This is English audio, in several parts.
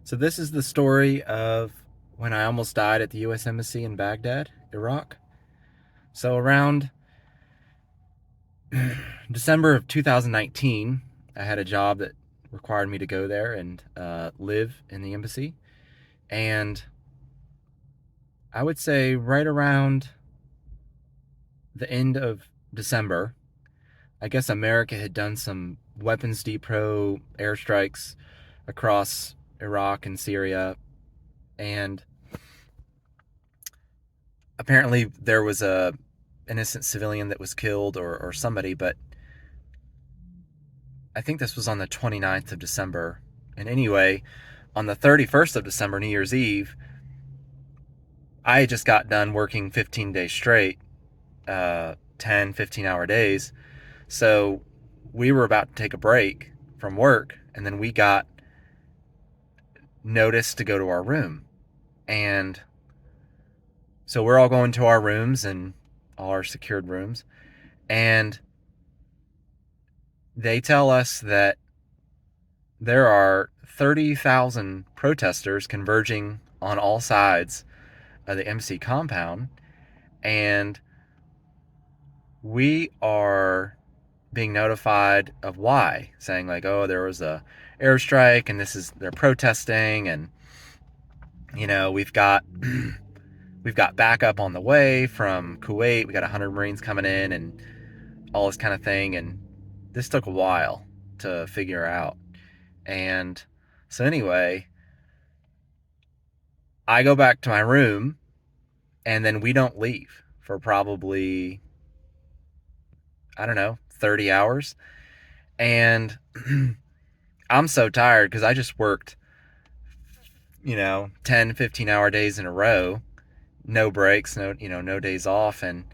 So this is the story of when I almost died at the U.S. Embassy in Baghdad, Iraq. So around December of 2019, I had a job that required me to go there and live in the embassy. And I would say right around the end of December, I guess America had done some weapons depot airstrikes across Iraq and Syria. And apparently there was a innocent civilian that was killed or somebody, but I think this was on the 29th of December. And anyway, on the 31st of December, New Year's Eve, I had just got done working 15 days straight, 10, 15-hour days. So we were about to take a break from work, and then we got notice to go to our room. And so we're all going to our rooms and all our secured rooms. And they tell us that there are 30,000 protesters converging on all sides of the MC compound, and we are being notified of why, saying like, oh, there was a airstrike, and this is they're protesting, and we've got we've got backup on the way from Kuwait. We got 100 Marines coming in, and all this kind of thing, and this took a while to figure out. And so anyway, I go back to my room, and then we don't leave for probably, I don't know, 30 hours. And I'm so tired because I just worked, 10, 15-hour days in a row, no breaks, no days off. And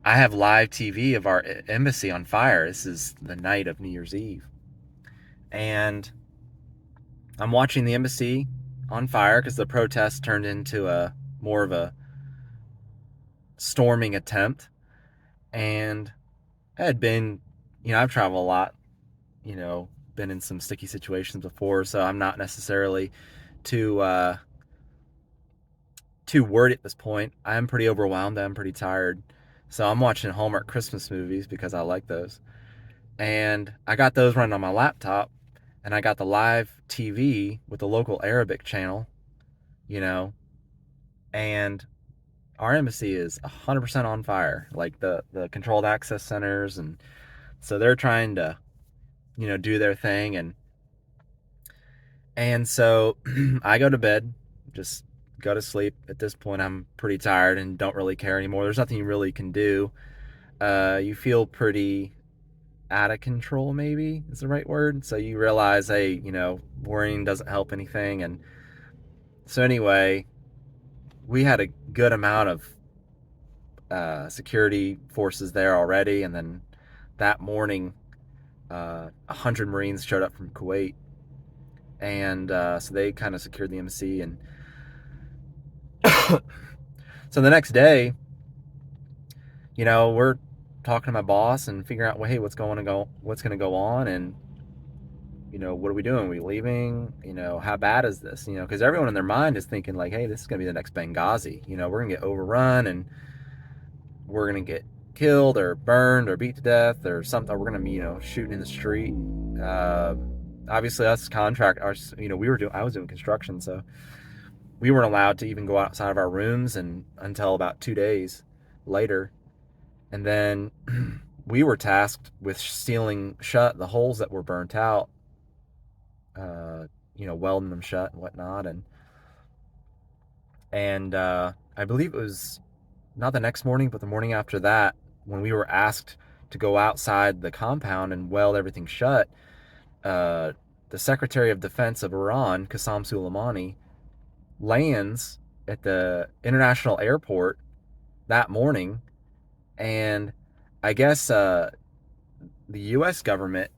I have live TV of our embassy on fire. This is the night of New Year's Eve. And I'm watching the embassy on fire because the protest turned into a more of a storming attempt. And I had been, I've traveled a lot, been in some sticky situations before, so I'm not necessarily too too worried at this point. I'm pretty overwhelmed. I'm pretty tired, so I'm watching Hallmark Christmas movies because I like those, and I got those running on my laptop, and I got the live TV with the local Arabic channel, you know, and our embassy is 100% on fire, like the controlled access centers, and so they're trying to do their thing. And so I go to bed, just go to sleep. At this point, I'm pretty tired and don't really care anymore. There's nothing you really can do. You feel pretty out of control, maybe is the right word. So you realize, hey, worrying doesn't help anything. And so anyway, we had a good amount of security forces there already. And then that morning, 100 Marines showed up from Kuwait. And so they kind of secured the embassy. And so the next day, we're talking to my boss and figuring out, well, hey, what's going to go on, and what are we doing? Are we leaving? How bad is this? Because everyone in their mind is thinking like, hey, this is gonna be the next Benghazi. We're gonna get overrun, and we're gonna get killed or burned or beat to death or something. We're gonna be shooting in the street. Uh, Obviously, us contract, I was doing construction, so we weren't allowed to even go outside of our rooms and until about 2 days later. And then we were tasked with sealing shut the holes that were burnt out, welding them shut and whatnot. And I believe it was not the next morning, but the morning after that, when we were asked to go outside the compound and weld everything shut, uh, the Secretary of Defense of Iran, Qasem Soleimani, lands at the international airport that morning. And I guess the U.S. government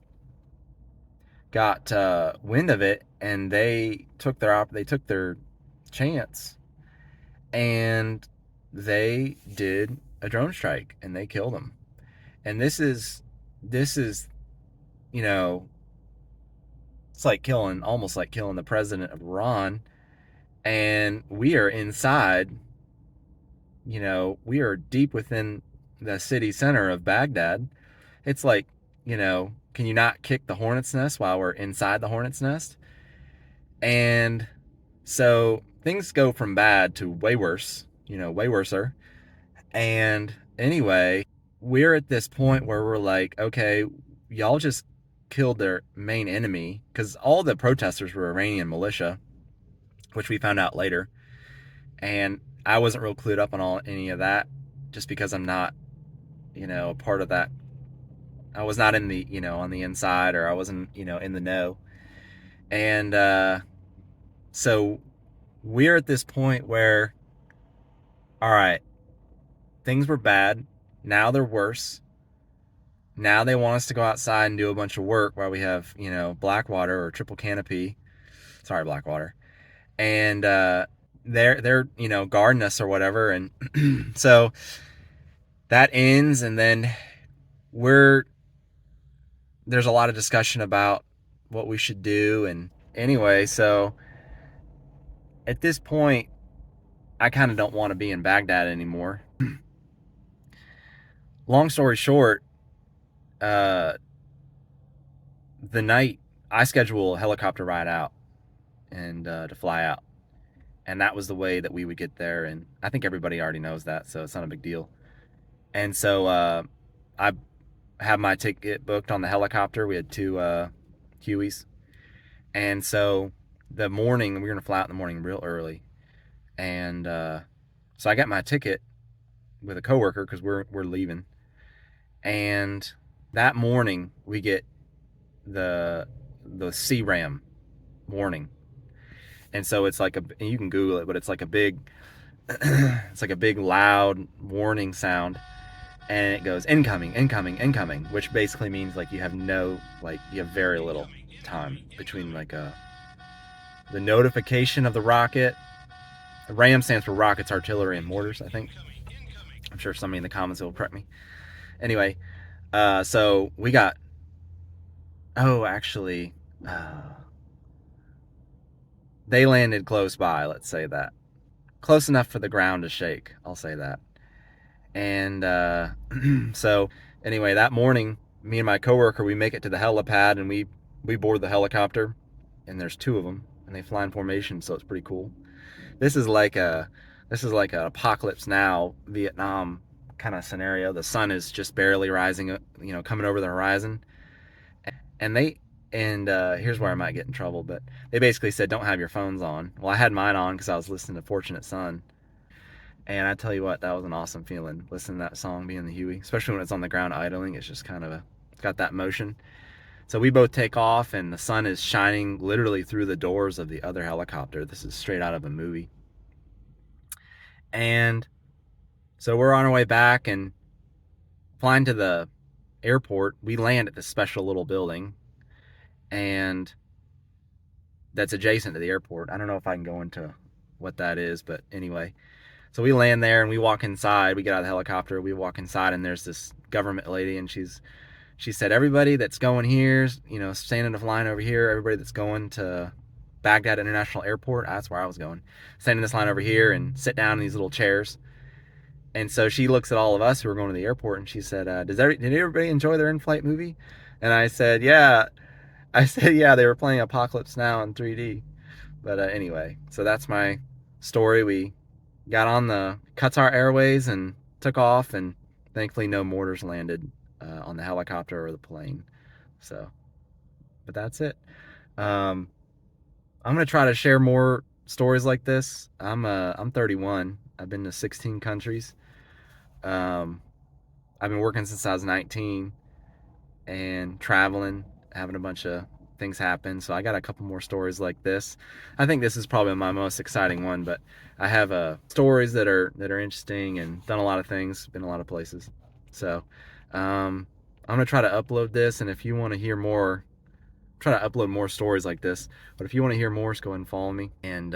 got wind of it, and they took their chance, and they did a drone strike, and they killed him. And this is you know It's like killing, almost like killing the president of Iran. And we are inside, we are deep within the city center of Baghdad. It's like, can you not kick the hornet's nest while we're inside the hornet's nest? And so things go from bad to way worse, way worser. And anyway, we're at this point where we're like, okay, y'all just killed their main enemy, because all the protesters were Iranian militia, which we found out later. And I wasn't real clued up on any of that, just because I'm not, a part of that. I was not in the, on the inside, or I wasn't, in the know. And so we're at this point where, all right, things were bad. Now they're worse. Now they want us to go outside and do a bunch of work while we have, Blackwater or triple canopy. Sorry, Blackwater. And they're guarding us or whatever. And so that ends, and then there's a lot of discussion about what we should do. And anyway, so at this point, I kind of don't want to be in Baghdad anymore. Long story short, the night I schedule a helicopter ride out and to fly out, and that was the way that we would get there. And I think everybody already knows that, so it's not a big deal. And so I have my ticket booked on the helicopter. We had two Hueys, and so the morning we were gonna fly out in the morning real early, and so I got my ticket with a coworker because we're leaving. And that morning we get the CRAM warning, and so it's like and you can Google it, but it's like a big it's like a big loud warning sound, and it goes incoming, incoming, incoming, which basically means like you have very little time between the notification of the rocket. RAM stands for rockets, artillery, and mortars, I think. I'm sure somebody in the comments will correct me. Anyway, so we got. Oh, actually, they landed close by. Let's say that, close enough for the ground to shake. I'll say that. And so anyway, that morning, me and my coworker, we make it to the helipad, and we board the helicopter, and there's two of them, and they fly in formation, so it's pretty cool. This is like an Apocalypse Now Vietnam kind of scenario. The sun is just barely rising, coming over the horizon, and here's where I might get in trouble, but they basically said don't have your phones on. Well, I had mine on because I was listening to Fortunate Son. And I tell you what, that was an awesome feeling, listening to that song, being the Huey, especially when it's on the ground idling. It's just kind of it's got that motion. So we both take off, and the sun is shining literally through the doors of the other helicopter. This is straight out of a movie. And so we're on our way back and flying to the airport. We land at this special little building, and that's adjacent to the airport. I don't know if I can go into what that is, but anyway. So we land there and we walk inside. We get out of the helicopter. We walk inside, and there's this government lady, and she said, everybody that's going here, standing in line over here, everybody that's going to Baghdad International Airport, that's where I was going, stand in this line over here and sit down in these little chairs. And so she looks at all of us who are going to the airport, and she said, did everybody enjoy their in-flight movie? And I said, yeah. They were playing Apocalypse Now in 3D. But anyway, so that's my story. We got on the Qatar Airways and took off, and thankfully no mortars landed on the helicopter or the plane. So, but that's it. I'm gonna try to share more stories like this. I'm 31. I've been to 16 countries. I've been working since I was 19 and traveling, having a bunch of things happen. So I got a couple more stories like this. I think this is probably my most exciting one, but I have stories that are interesting, and done a lot of things, been a lot of places. So I'm gonna try to upload this, and if you want to hear more, try to upload more stories like this. But if you want to hear more, just go ahead and follow me. And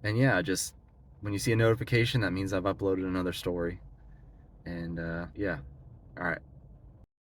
yeah, just when you see a notification, that means I've uploaded another story. And yeah, all right.